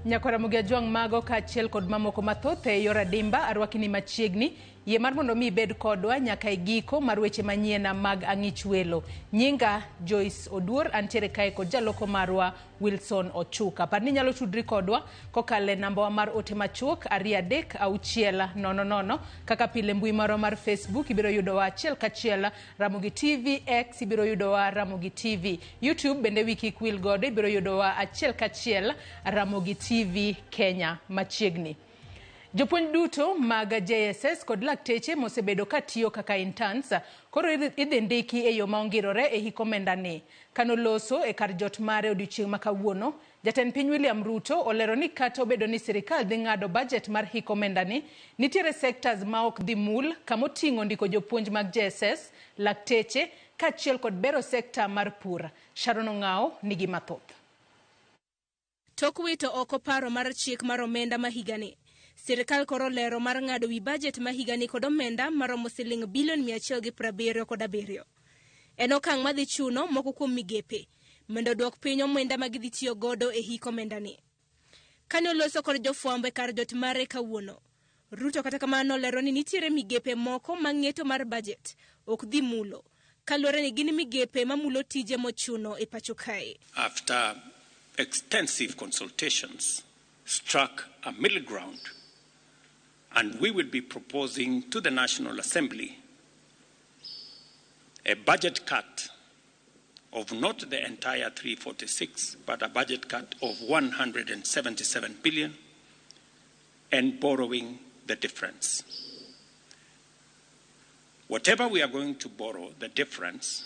Nyakora Ramogi Juang mago ka achiel kod mamoko mathoth e yor adimba arwakini machiegni yie mar mondo mi bed kodwa nyaka e giko mar weche manyien mag ang'ich welo. Nyinga Joyce Oduor antiere kae kod jaloko marwa Wilson Ochuka. Par ni nyalo tudri kodwa kokale namba mar ote machuok 236000 kaka pile mbui marwa mar Facebook ibiro yudo wa achiel kachiel Ramogi TV, X ibiro yudo wa Ramogi TV, YouTube bende wiki kwil gode ibiro yudo wa achiel kachiel Ramogi TV Kenya machiegni. Jopuonj duto mag JSS kod lakteche mosebedo katiyo kaka interns koro idhi ndiki e yo mongirore e hik omenda ni. Kanoloso e kar jot mare odiochieng' makawuono, Jatend piny William Ruto olero ni kata obedo ni sirkal dhi ng'ado budget mar hik omenda ni, nitiere sectors ma ok dhi mul kamoting'o ndiko jopuonj mag JSS, lakteche kaachiel kod bero sekta mar pur. Sharon Ong'ao nigi mathoth. Tok wito oko paro mar chik mar omenda ma higani. Sirkal koro lero mar ng'ado wi budget ma higani kod omenda maromo siling bilion 177. En okang' madhi chuno moko kuom migepe mondo dwok piny omenda ma gidhi tiyo godo e hik omenda ni. Kane oloso kod jofwambo e kar jot mare kawuono, Ruto kata kamano lero ni nitiere migepe moko ma ng'eto mar budget ok dhi mulo kaluwore ni gin migepe mamulo tije mochuno e pacho kae. After extensive consultations, struck a middle ground, and we will be proposing to the National Assembly a budget cut of not the entire 346, but a budget cut of 177 billion and borrowing the difference. Whatever we are going to borrow, the difference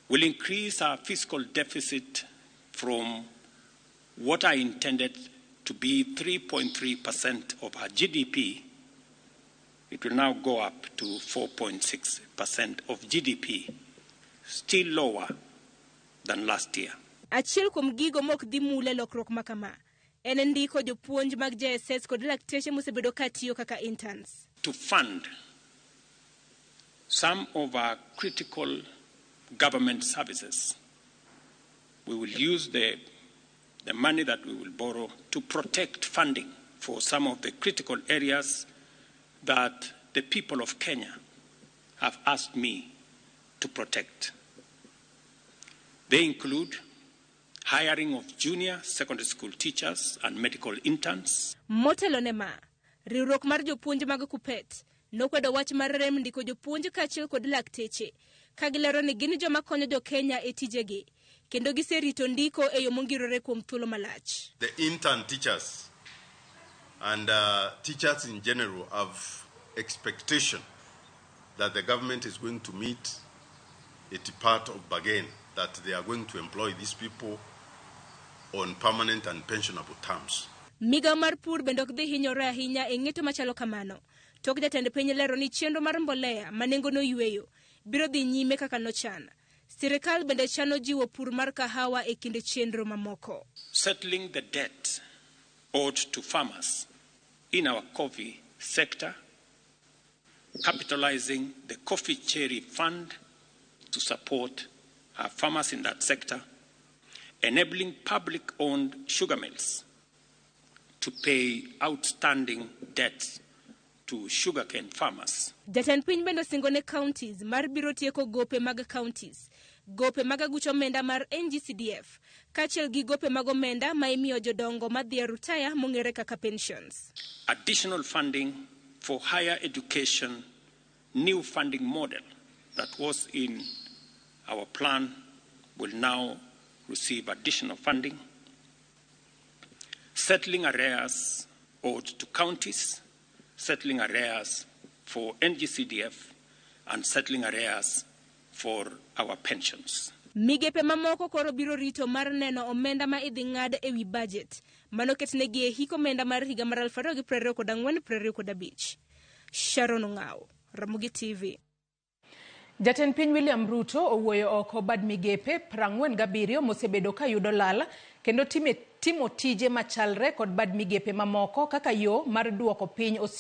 will increase our fiscal deficit from what I intended to be 3.3% of our GDP. It will now go up to 4.6% of GDP, still lower than last year. Achiel kuom gigo mok dhi mule lokruok makama en ndiko jopuonj mag JSS kod lakteche mosebedo katiyo kaka interns. To fund some of our critical government services, we will use the money that we will borrow to protect funding for some of the critical areas that the people of Kenya have asked me to protect. They include hiring of junior secondary school teachers and medical interns. Motelo nema, riwruok mar jopuonj mag Kupet nokwedo wach mar rem ndiko jopuonj kaachiel kod lakteche kagilero ni gin joma konyo jo Kenya e tijegi kendo giserito ndiko e yo mongirore kuom thuolo malach. The intern teachers and teachers in general have expectation that the government is going to meet it part of bargain, that they are going to employ these people on permanent and pensionable terms. Migawo mar pur bende ok dhi hinyore ahinya e ng'eto machalo kamano. Tok jatend piny lero ni chenro mar mbolea manengo no yweyo biro dhi nyime kaka nochan. Sirkal bende chano jiwo pur mar kahawa e kinde chenro mamoko. Settling the debt owed to farmers in our coffee sector, capitalizing the coffee cherry fund to support our farmers in that sector, enabling public-owned sugar mills to pay outstanding debts to sugarcane farmers. Jatend piny bende singone counties mar biro tieko gope mag counties, gope mag aguch omenda mar NGCDF, kaachiel gi gope mag omenda ma imiyo jodongo madhi rutaya mong'ere kaka pensions. Additional funding for higher education, new funding model that was in our plan will now receive additional funding. Settling arrears owed to counties, settling arrears for NGCDF, and settling arrears for our pensions. Migepe mamoko koro biro rito mar neno omenda ma idhi ng'ad e wi budget manoketnegi e hik omenda mar higa mar 2024-2025. Sharon Ong'ao, Ramogi TV. Jatend piny William Ruto owuoyo oko bad migepe 47 mosebedo ka yudo lal kendo timo tije machalre kod bad migepe mamoko kaka yo mar duoko piny